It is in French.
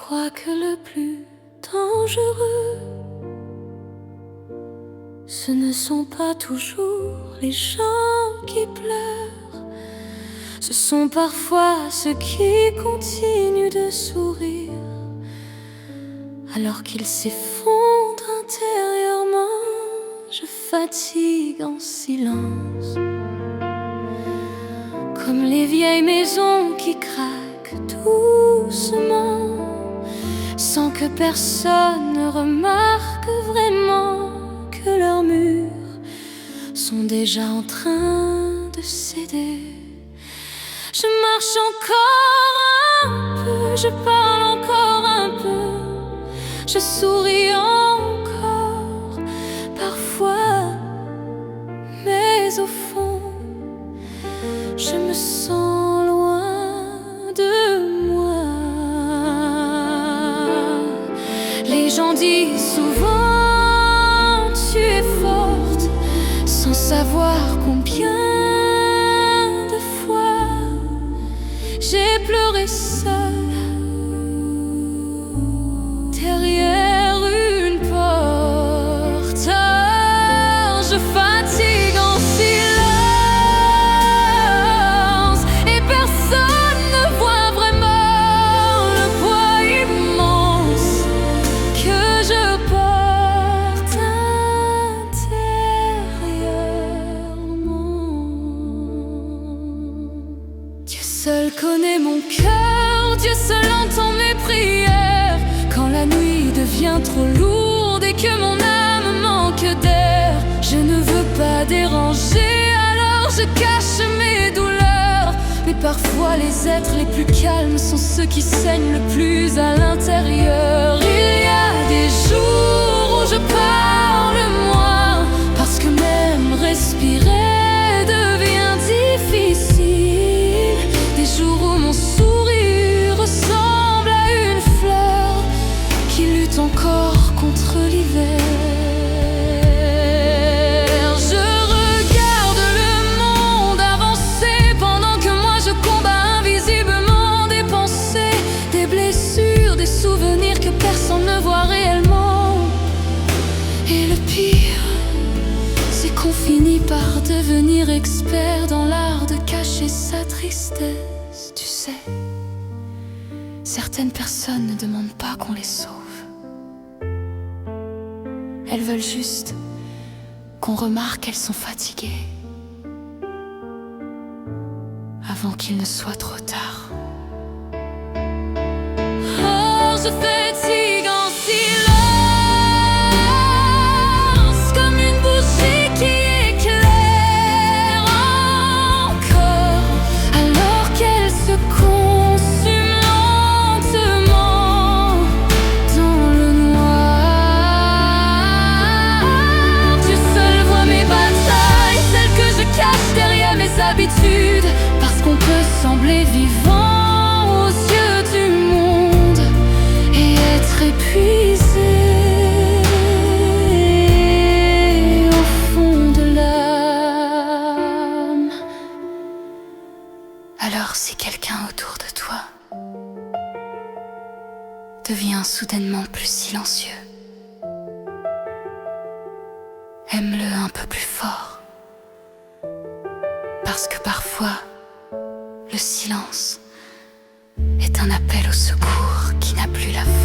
crois que le plus dangereux, ce ne sont pas toujours les gens qui pleurent, ce sont parfois ceux qui continuent de sourire alors qu'ils s'effondrent intérieurement. Je fatigue en silence, comme les vieilles maisons qui craquent doucement, sans que personne ne remarque vraiment que leurs murs sont déjà en train de céder. Je marche encore un peu, je parle encore un peu, je souris encore parfois, mais au fond, je me sens loin de moi. Les gens disent souvent tu es forte, sans savoir combien de fois j'ai pleuré seule derrière une porte. Je fatigue en silence et personne ne voit vraiment le poids immense que je porte intérieurement. Dieu seul connaît mon cœur, Dieu seul entend mes prières. Quand la nuit devient trop lourde et que mon âme manque d'air, je ne veux pas déranger, alors je cache mes douleurs. Mais parfois les êtres les plus calmes sont ceux qui saignent le plus à l'intérieur. Il y a des jours où je parle moins, parce que même respirer devient difficile. Des jours où mon sourire ressemble à une fleur qui lutte encore contre l'hiver. Je regarde le monde avancer pendant que moi je combats invisiblement des pensées, des blessures, des souvenirs que personne ne voit réellement. Et le pire, c'est qu'on finit par devenir expert dans l'art de cacher sa tristesse. Tu sais, certaines personnes ne demandent pas qu'on les sauve. Elles veulent juste qu'on remarque qu'elles sont fatiguées avant qu'il ne soit trop tard. Oh, je fatigue en silence, comme une bougie qui éclaire encore, alors qu'elle se consume lentement dans le noir. Dieu seul voit mes batailles, celles que je cache derrière mes habitudes, parce qu'on peut sembler vivant aux yeux du monde et être épuisé au fond de l'âme. Alors si quelqu'un autour de toi devient soudainement plus silencieux, aime-le un peu plus fort, parce que parfois le silence est un appel au secours qui n'a plus la force.